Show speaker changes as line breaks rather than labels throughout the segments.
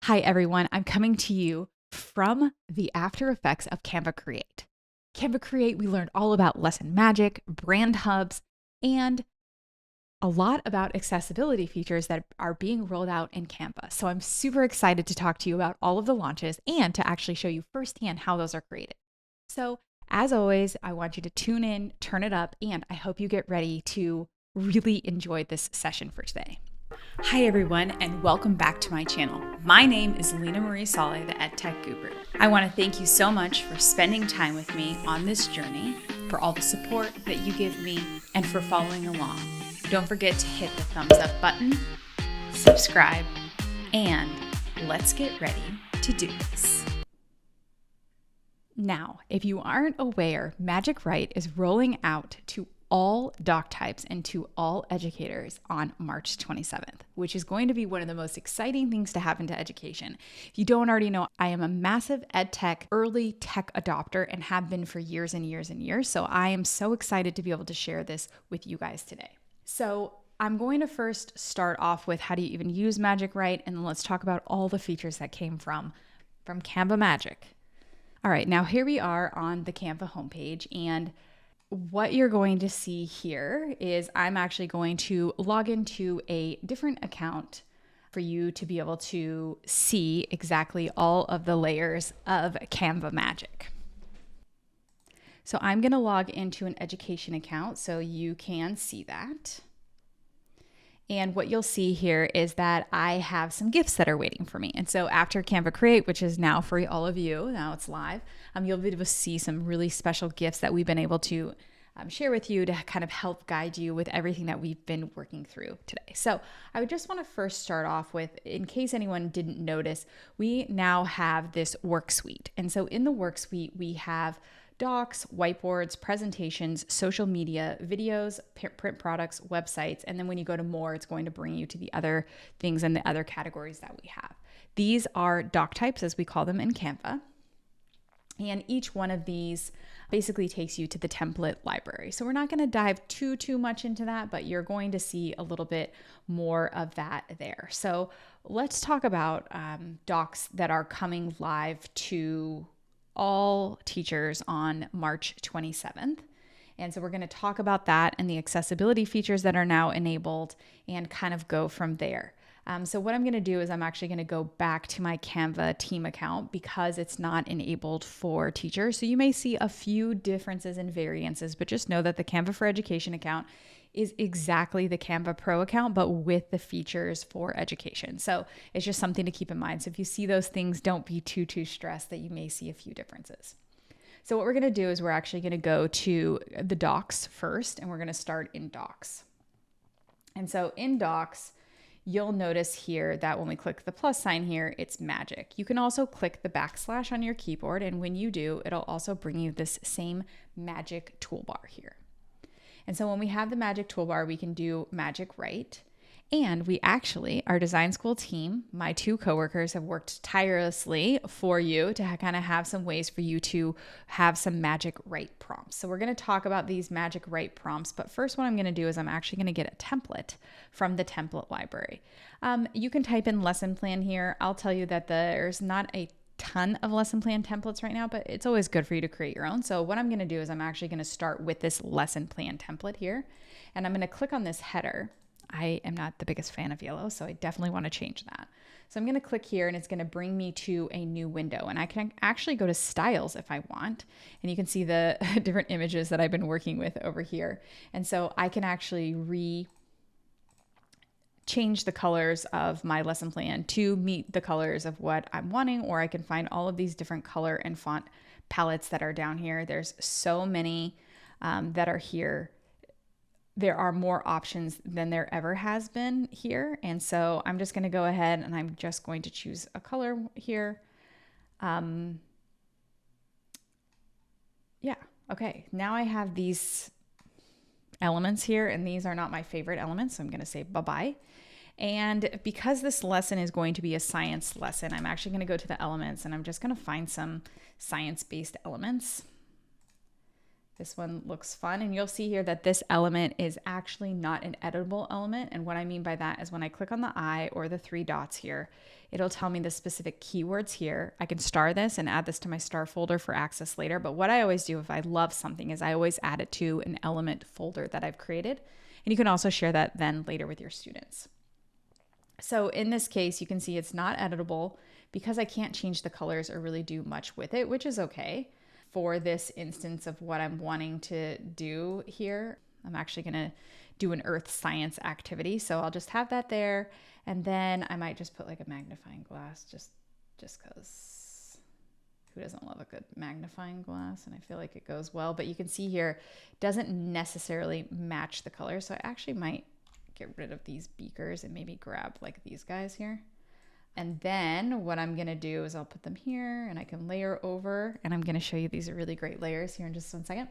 Hi everyone, I'm coming to you from the after effects of Canva Create. Canva Create, we learned all about lesson magic, brand hubs, and a lot about accessibility features that are being rolled out in Canva. So I'm super excited to talk to you about all of the launches and to actually show you firsthand how those are created. So as always, I want you to tune in, turn it up, and I hope you get ready to really enjoy this session for today. Hi everyone, and welcome back to my channel. My name is Leena Marie Saleh, the Edtech Guru. I want to thank you so much for spending time with me on this journey, for all the support that you give me, and for following along. Don't forget to hit the thumbs up button, subscribe, and let's get ready to do this. Now, if you aren't aware, Magic Write is rolling out to all doc types and to all educators on March 27th, which is going to be one of the most exciting things to happen to education. If you don't already know, I am a massive EdTech early tech adopter and have been for years and years and years. So I am so excited to be able to share this with you guys today. So I'm going to first start off with how do you even use Magic Write, and then let's talk about all the features that came from Canva Magic. All right, now here we are on the Canva homepage, and what you're going to see here is I'm actually going to log into a different account for you to be able to see exactly all of the layers of Canva Magic. So I'm going to log into an education account so you can see that. And what you'll see here is that I have some gifts that are waiting for me. And so after Canva Create, which is now for all of you, now it's live, you'll be able to see some really special gifts that we've been able to share with you to kind of help guide you with everything that we've been working through today. So I would just want to first start off with, in case anyone didn't notice, we now have this work suite. And so in the work suite, we have docs, whiteboards, presentations, social media, videos, print products, websites, and then when you go to more, it's going to bring you to the other things and the other categories that we have. These are doc types, as we call them in Canva, and each one of these basically takes you to the template library. So we're not going to dive too much into that, but you're going to see a little bit more of that there. So let's talk about docs that are coming live to all teachers on March 27th. And so we're going to talk about that and the accessibility features that are now enabled and kind of go from there. So what I'm going to do is I'm actually going to go back to my Canva team account because it's not enabled for teachers. So you may see a few differences and variances, but just know that the Canva for Education account is exactly the Canva Pro account, but with the features for education. So it's just something to keep in mind. So if you see those things, don't be too stressed that you may see a few differences. So what we're going to do is we're actually going to go to the docs first, and we're going to start in docs. And so in docs, you'll notice here that when we click the plus sign here, it's magic. You can also click the backslash on your keyboard, and when you do, it'll also bring you this same magic toolbar here. And so when we have the magic toolbar, we can do Magic Write. And we actually, our design school team, my two coworkers have worked tirelessly for you to kind of have some ways for you to have some Magic Write prompts. So we're going to talk about these Magic Write prompts, but first what I'm going to do is I'm actually going to get a template from the template library. You can type in lesson plan here. I'll tell you that there's not a ton of lesson plan templates right now, but it's always good for you to create your own. So what I'm going to do is I'm actually going to start with this lesson plan template here, and I'm going to click on this header. I am not the biggest fan of yellow, so I definitely want to change that. So I'm going to click here, and it's going to bring me to a new window, and I can actually go to styles if I want, and you can see the different images that I've been working with over here. And so I can actually change the colors of my lesson plan to meet the colors of what I'm wanting, or I can find all of these different color and font palettes that are down here. There's so many that are here. There are more options than there ever has been here. And so I'm just going to go ahead and I'm just going to choose a color here. Yeah. Okay. Now I have these elements here, and these are not my favorite elements. So I'm going to say bye-bye. And because this lesson is going to be a science lesson, I'm actually going to go to the elements, and I'm just going to find some science-based elements This one looks fun. And you'll see here that this element is actually not an editable element. And what I mean by that is when I click on the eye or the three dots here, it'll tell me the specific keywords here. I can star this and add this to my star folder for access later. But what I always do if I love something is I always add it to an element folder that I've created. And you can also share that then later with your students. So in this case, you can see it's not editable because I can't change the colors or really do much with it, which is okay. For this instance of what I'm wanting to do here, I'm actually going to do an earth science activity. So I'll just have that there. And then I might just put like a magnifying glass just because who doesn't love a good magnifying glass? And I feel like it goes well, but you can see here, it doesn't necessarily match the color. So I actually might get rid of these beakers and maybe grab like these guys here. And then what I'm going to do is I'll put them here and I can layer over, and I'm going to show you these are really great layers here in just 1 second.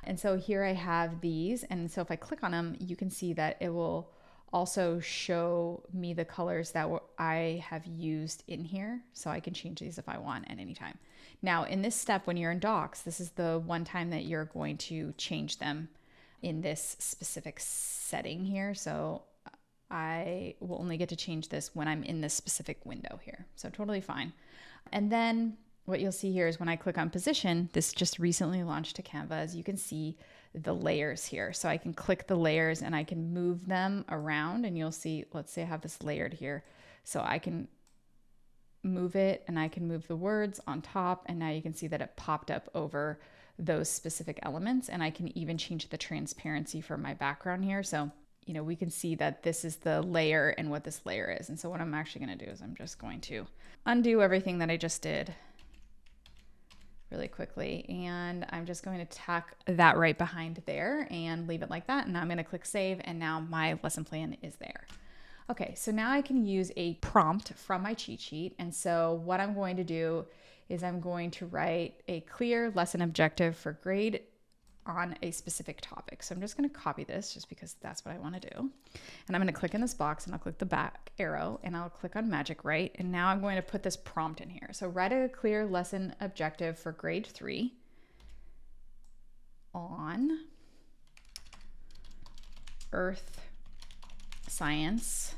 And so here I have these. And so if I click on them, you can see that it will also show me the colors that I have used in here. So I can change these if I want at any time. Now in this step, when you're in docs, this is the one time that you're going to change them in this specific setting here. So I will only get to change this when I'm in this specific window here. So totally fine. And then what you'll see here is when I click on position, this just recently launched to Canva, as you can see the layers here. So I can click the layers and I can move them around, and you'll see, let's say I have this layered here. So I can move it and I can move the words on top, and now you can see that it popped up over those specific elements. And I can even change the transparency for my background here. So we can see that this is the layer and what this layer is. And so what I'm actually going to do is I'm just going to undo everything that I just did really quickly. And I'm just going to tack that right behind there and leave it like that. And now I'm going to click save. And now my lesson plan is there. Okay, so now I can use a prompt from my cheat sheet. And so what I'm going to do is I'm going to write a clear lesson objective for grade on a specific topic. So I'm just going to copy this just because that's what I want to do. And I'm going to click in this box and I'll click the back arrow and I'll click on Magic Write. And now I'm going to put this prompt in here. So write a clear lesson objective for grade 3 on earth science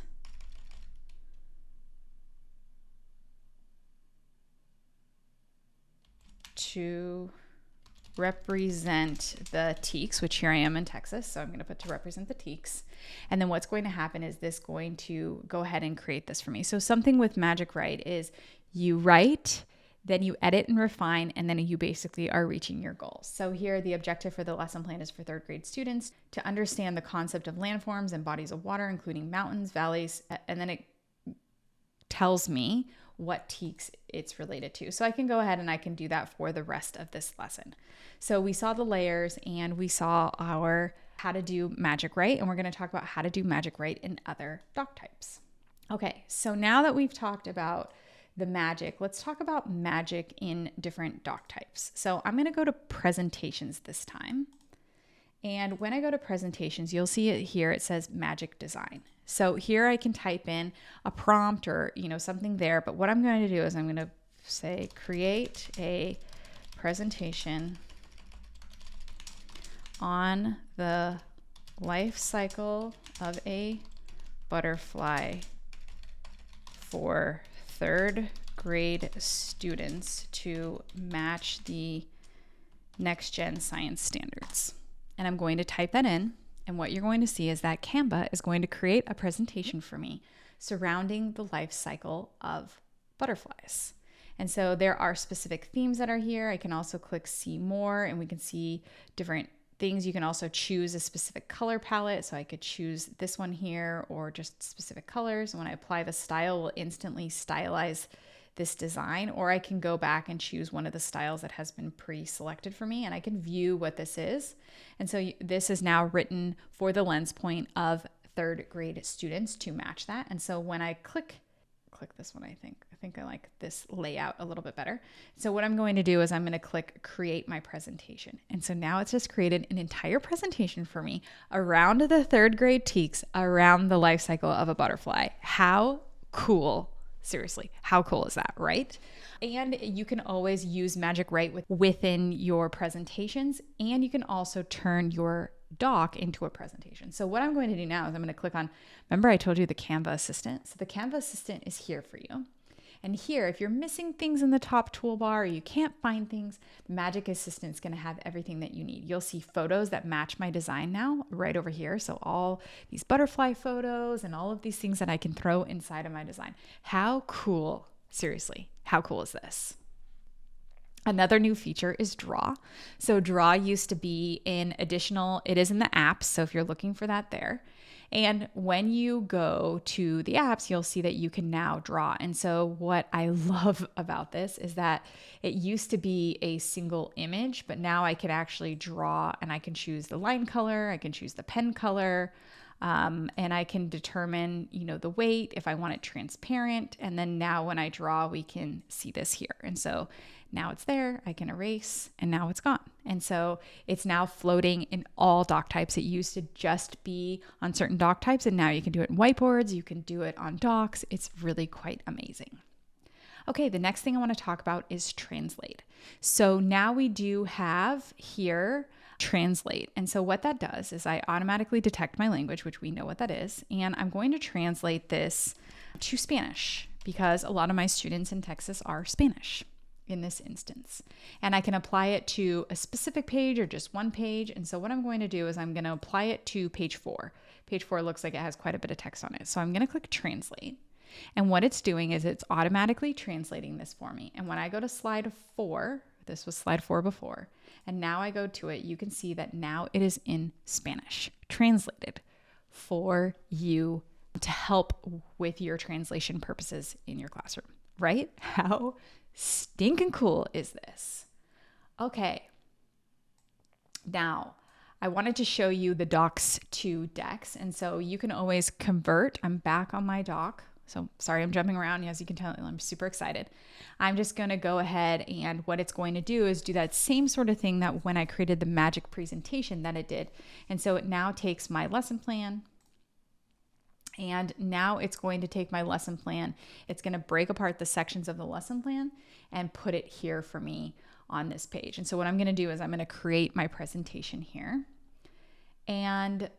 to represent the teaks, which here I am in Texas. So I'm going to put to represent the teaks. And then what's going to happen is this going to go ahead and create this for me. So something with Magic Write is you write, then you edit and refine, and then you basically are reaching your goals. So here the objective for the lesson plan is for 3rd grade students to understand the concept of landforms and bodies of water, including mountains, valleys, and then it tells me what teaks it's related to. So I can go ahead and I can do that for the rest of this lesson. So we saw the layers and we saw our how to do Magic Write, and we're going to talk about how to do Magic Write in other doc types. Okay, so now that we've talked about the magic, let's talk about magic in different doc types. So I'm going to go to presentations this time. And when I go to presentations, you'll see it here. It says magic design. So here I can type in a prompt or, something there. But what I'm going to do is I'm going to say, create a presentation on the life cycle of a butterfly for 3rd grade students to match the next gen science standards. And I'm going to type that in. And what you're going to see is that Canva is going to create a presentation for me surrounding the life cycle of butterflies. And so there are specific themes that are here. I can also click see more and we can see different things. You can also choose a specific color palette. So I could choose this one here or just specific colors. And when I apply the style, it will instantly stylize this design, or I can go back and choose one of the styles that has been pre-selected for me and I can view what this is. And so this is now written for the lens point of 3rd grade students to match that. And so when I click this one, I think I like this layout a little bit better. So what I'm going to do is I'm going to click create my presentation. And so now it's just created an entire presentation for me around the 3rd grade teaks around the life cycle of a butterfly. How cool Seriously, how cool is that, right? And you can always use Magic Write within your presentations, and you can also turn your doc into a presentation. So what I'm going to do now is I'm going to click on, remember I told you the Canva Assistant? So the Canva Assistant is here for you. And here, if you're missing things in the top toolbar or you can't find things, Magic Assistant is going to have everything that you need. You'll see photos that match my design now right over here. So all these butterfly photos and all of these things that I can throw inside of my design. How cool, seriously, how cool is this? Another new feature is Draw. So Draw used to be it is in the apps. So if you're looking for that there. And when you go to the apps, you'll see that you can now draw. And so what I love about this is that it used to be a single image, but now I can actually draw and I can choose the line color, I can choose the pen color, and I can determine, the weight if I want it transparent. And then now when I draw, we can see this here. And so now it's there, I can erase, and now it's gone. And so it's now floating in all doc types. It used to just be on certain doc types, and now you can do it in whiteboards, you can do it on docs. It's really quite amazing. Okay, the next thing I want to talk about is Translate. So now we do have here Translate. And so what that does is I automatically detect my language, which we know what that is, and I'm going to translate this to Spanish because a lot of my students in Texas are Spanish in this instance. And I can apply it to a specific page or just one page. And so what I'm going to do is I'm going to apply it to page 4. Page 4 looks like it has quite a bit of text on it. So I'm going to click Translate. And what it's doing is it's automatically translating this for me. And when I go to slide 4, this was slide 4 before, and now I go to it, you can see that now it is in Spanish, translated for you to help with your translation purposes in your classroom, right? How stinking cool is this? Okay. Now, I wanted to show you the docs to decks. And so you can always convert. I'm back on my doc. So sorry, I'm jumping around. As you can tell, I'm super excited. I'm just going to go ahead, and what it's going to do is do that same sort of thing that when I created the magic presentation that it did. And so it now takes my lesson plan, and now it's going to take my lesson plan. It's going to break apart the sections of the lesson plan and put it here for me on this page. And so what I'm going to do is I'm going to create my presentation here. And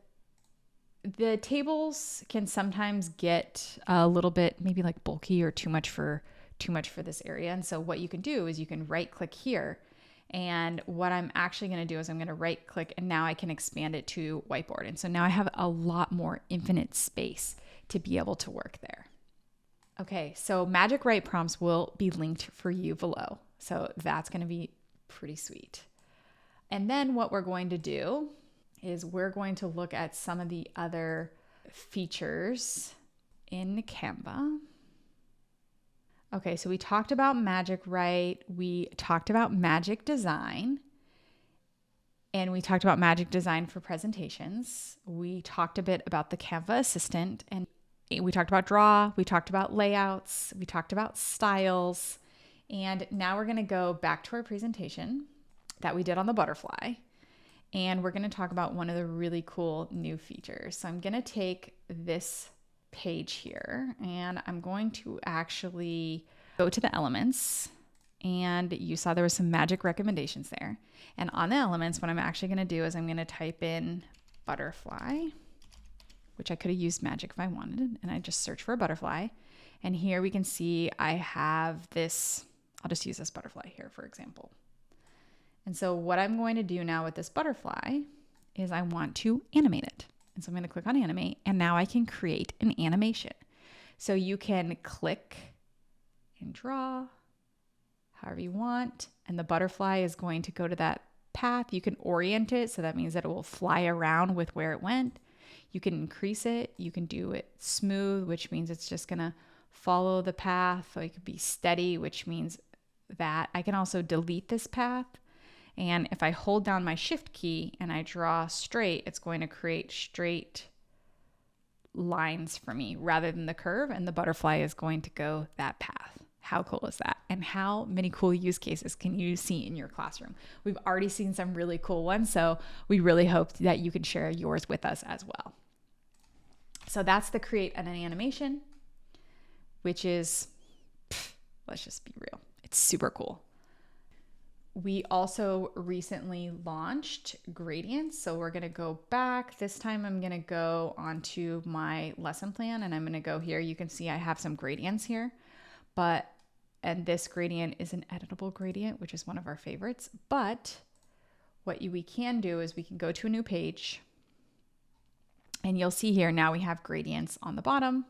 the tables can sometimes get a little bit maybe like bulky or too much for this area. And so what you can do is you can right click here. And what I'm actually going to do is I'm going to right click, and now I can expand it to whiteboard. And so now I have a lot more infinite space to be able to work there. Okay, so Magic Write prompts will be linked for you below. So that's going to be pretty sweet. And then what we're going to do is we're going to look at some of the other features in Canva. Okay, so we talked about Magic Write, we talked about Magic Design, and we talked about Magic Design for presentations. We talked a bit about the Canva Assistant, and we talked about Draw, we talked about layouts, we talked about styles, and now we're gonna go back to our presentation that we did on the butterfly, and we're gonna talk about one of the really cool new features. So I'm gonna take this page here, and I'm going to actually go to the elements, and you saw there was some magic recommendations there. And on the elements, what I'm actually going to do is I'm going to type in butterfly, which I could have used magic if I wanted, and I just search for a butterfly. And here we can see I have this, I'll just use this butterfly here, for example. And so what I'm going to do now with this butterfly is I want to animate it. And so I'm going to click on animate, and now I can create an animation. So you can click and draw however you want, and the butterfly is going to go to that path. You can orient it, so that means that it will fly around with where it went. You can increase it. You can do it smooth, which means it's just going to follow the path. Or it could be steady, which means that I can also delete this path. And if I hold down my shift key and I draw straight, it's going to create straight lines for me rather than the curve, and the butterfly is going to go that path. How cool is that? And how many cool use cases can you see in your classroom? We've already seen some really cool ones, so we really hope that you can share yours with us as well. So that's the create an animation, which is Let's just be real. It's super cool. We also recently launched gradients. So we're going to go back. This time I'm going to go onto my lesson plan and I'm going to go here. You can see I have some gradients here, and this gradient is an editable gradient, which is one of our favorites. But what we can do is we can go to a new page and you'll see here now we have gradients on the bottom.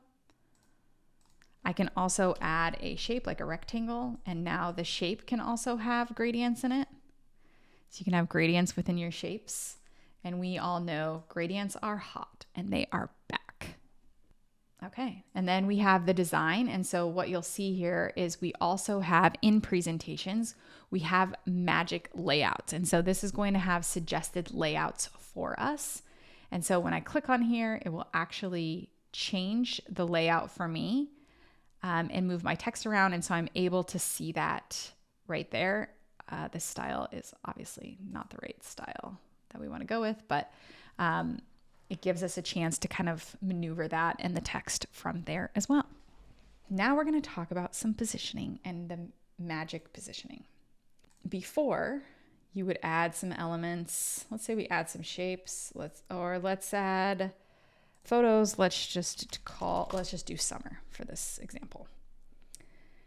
I can also add a shape like a rectangle, and now the shape can also have gradients in it. So you can have gradients within your shapes, and we all know gradients are hot and they are back. Okay, and then we have the design, and so what you'll see here is we also have in presentations, we have magic layouts, and so this is going to have suggested layouts for us. And so when I click on here, it will actually change the layout for me. And move my text around. And so I'm able to see that right there. This style is obviously not the right style that we want to go with, but it gives us a chance to kind of maneuver that and the text from there as well. Now we're going to talk about some positioning and the magic positioning. Before, you would add some elements. Let's say we add some shapes. Let's add photos. Let's just do summer for this example.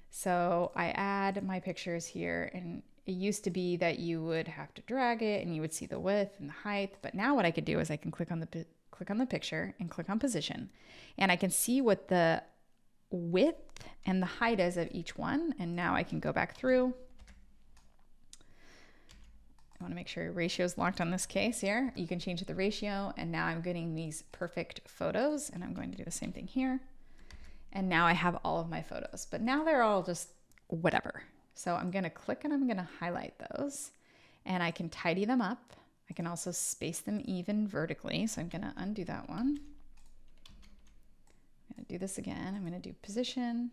So I add my pictures here, and it used to be that you would have to drag it and you would see the width and the height. But now what I could do is I can click on the picture and click on position, and I can see what the width and the height is of each one. And now I can go back through. I want to make sure your ratio is locked on this case here. You can change the ratio, and now I'm getting these perfect photos, and I'm going to do the same thing here. And now I have all of my photos, but now they're all just whatever. So I'm going to click and I'm going to highlight those, and I can tidy them up. I can also space them even vertically. So I'm going to undo that one. I'm going to do this again. I'm going to do position,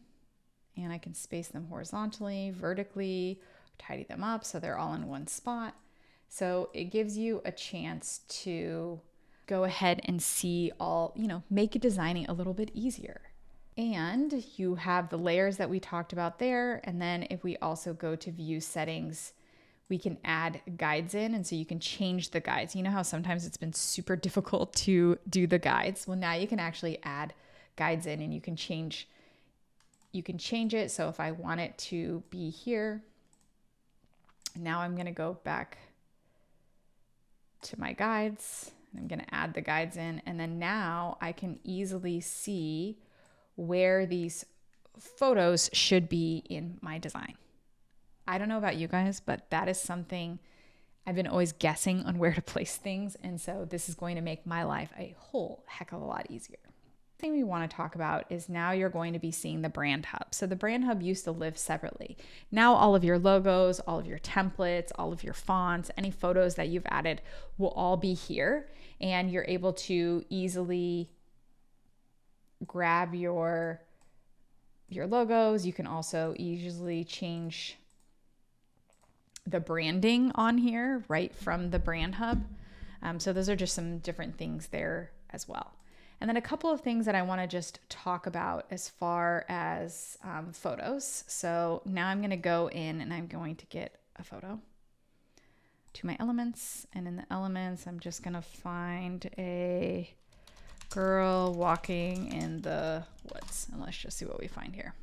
and I can space them horizontally, vertically, tidy them up so they're all in one spot. So it gives you a chance to go ahead and see all, make designing a little bit easier. And you have the layers that we talked about there. And then if we also go to view settings, we can add guides in. And so you can change the guides. You know how sometimes it's been super difficult to do the guides? Well, now you can actually add guides in, and you can change it. So if I want it to be here, now I'm going to go back to my guides, and I'm going to add the guides in. And then now I can easily see where these photos should be in my design. I don't know about you guys, but that is something I've been always guessing on where to place things. And so this is going to make my life a whole heck of a lot easier. The thing we want to talk about is now you're going to be seeing the brand hub. So the brand hub used to live separately. Now all of your logos, all of your templates, all of your fonts, any photos that you've added will all be here, and you're able to easily grab your logos. You can also easily change the branding on here right from the brand hub. So those are just some different things there as well. And then a couple of things that I want to just talk about as far as photos. So now I'm going to go in and I'm going to get a photo to my elements. And in the elements, I'm just going to find a girl walking in the woods. And let's just see what we find here.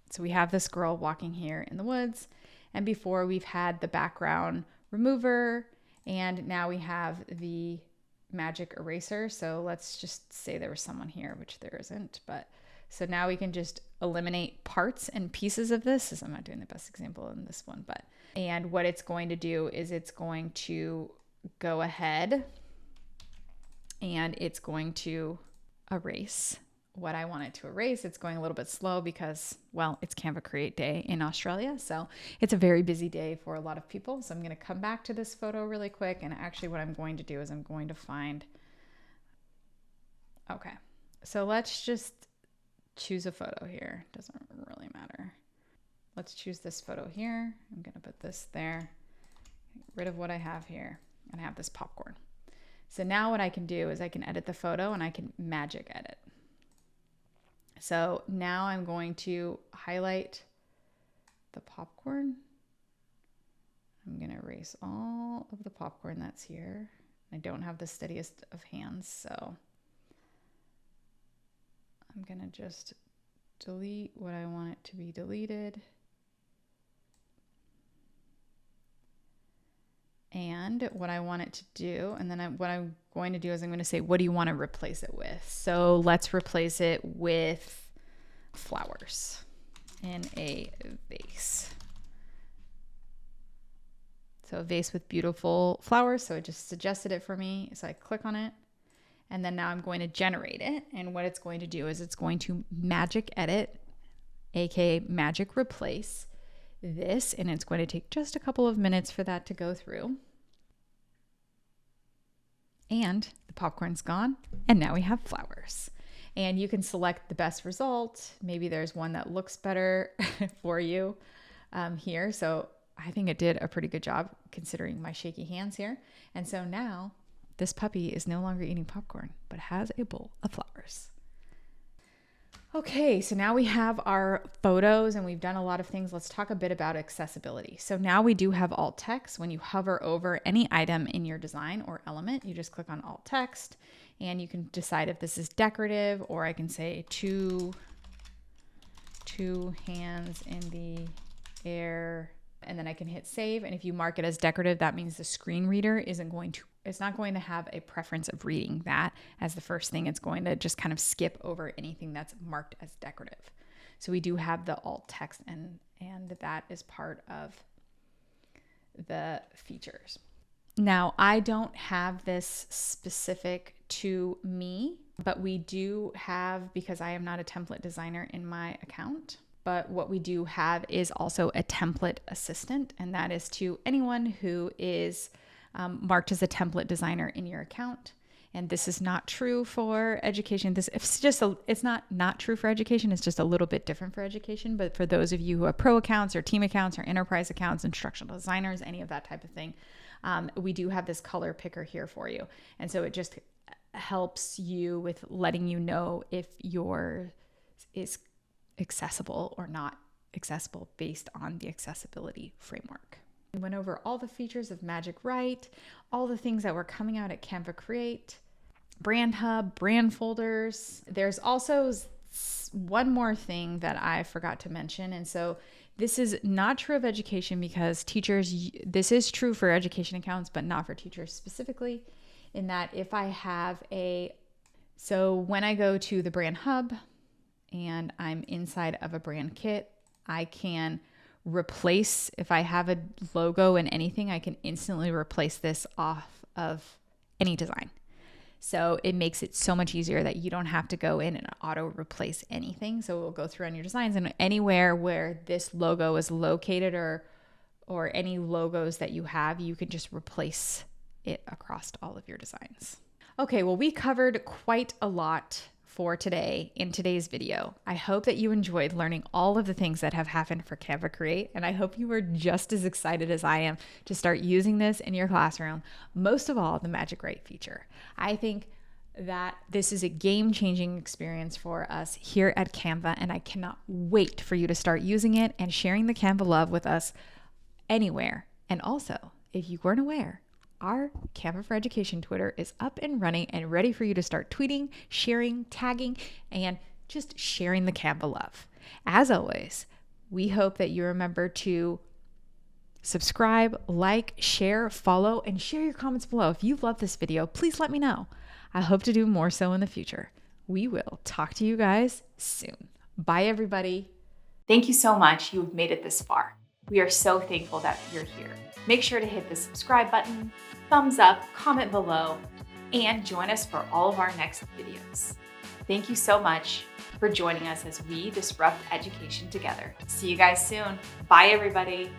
So we have this girl walking here in the woods. And before we've had the background remover, and now we have the magic eraser. So let's just say there was someone here, which there isn't, but so now we can just eliminate parts and pieces of this. I'm not doing the best example in this one, and what it's going to do is it's going to go ahead and it's going to erase what I want it to erase. It's going a little bit slow because, well, it's Canva Create Day in Australia. So it's a very busy day for a lot of people. So I'm going to come back to this photo really quick. And actually what I'm going to do is I'm going to find, okay, so let's just choose a photo here. Doesn't really matter. Let's choose this photo here. I'm going to put this there, get rid of what I have here, and I have this popcorn. So now what I can do is I can edit the photo and I can magic edit. So now I'm going to highlight the popcorn. I'm going to erase all of the popcorn that's here. I don't have the steadiest of hands, so I'm going to just delete what I want it to be deleted. And what I want it to do, and then what I'm going to do is I'm going to say, what do you want to replace it with? So let's replace it with flowers in a vase. So a vase with beautiful flowers. So it just suggested it for me. So I click on it, and then now I'm going to generate it. And what it's going to do is it's going to magic edit, aka magic replace this, and it's going to take just a couple of minutes for that to go through. And the popcorn's gone, and now we have flowers. And you can select the best result. Maybe there's one that looks better for you here. So I think it did a pretty good job considering my shaky hands here. And so now this puppy is no longer eating popcorn, but has a bowl of flowers. Okay, so now we have our photos and we've done a lot of things. Let's talk a bit about accessibility. So now we do have alt text. When you hover over any item in your design or element, you just click on alt text and you can decide if this is decorative, or I can say two hands in the air, and then I can hit save. And if you mark it as decorative, that means the screen reader it's not going to have a preference of reading that as the first thing. It's going to just kind of skip over anything that's marked as decorative. So we do have the alt text, and that is part of the features. Now, I don't have this specific to me, but we do have, because I am not a template designer in my account, but what we do have is also a template assistant, and that is to anyone who is marked as a template designer in your account. And this is not true for education. It's not true for education. It's just a little bit different for education. But for those of you who have pro accounts or team accounts or enterprise accounts, instructional designers, any of that type of thing, we do have this color picker here for you. And so it just helps you with letting you know if yours is accessible or not accessible based on the accessibility framework. We went over all the features of Magic Write, all the things that were coming out at Canva Create, Brand Hub, brand folders. There's also one more thing that I forgot to mention. And so this is not true of education, because teachers, this is true for education accounts, but not for teachers specifically, in that if I have so when I go to the Brand Hub and I'm inside of a brand kit, I can replace, if I have a logo in anything, I can instantly replace this off of any design. So it makes it so much easier that you don't have to go in and auto replace anything. So it will go through on your designs, and anywhere where this logo is located or any logos that you have, you can just replace it across all of your designs. Okay, well, we covered quite a lot for today in today's video. I hope that you enjoyed learning all of the things that have happened for Canva Create, and I hope you were just as excited as I am to start using this in your classroom. Most of all, the Magic Write feature. I think that this is a game-changing experience for us here at Canva, and I cannot wait for you to start using it and sharing the Canva love with us anywhere. And also, if you weren't aware, our Canva for Education Twitter is up and running and ready for you to start tweeting, sharing, tagging, and just sharing the Canva love. As always, we hope that you remember to subscribe, like, share, follow, and share your comments below. If you love this video, please let me know. I hope to do more so in the future. We will talk to you guys soon. Bye, everybody. Thank you so much. You've made it this far. We are so thankful that you're here. Make sure to hit the subscribe button, thumbs up, comment below, and join us for all of our next videos. Thank you so much for joining us as we disrupt education together. See you guys soon. Bye, everybody.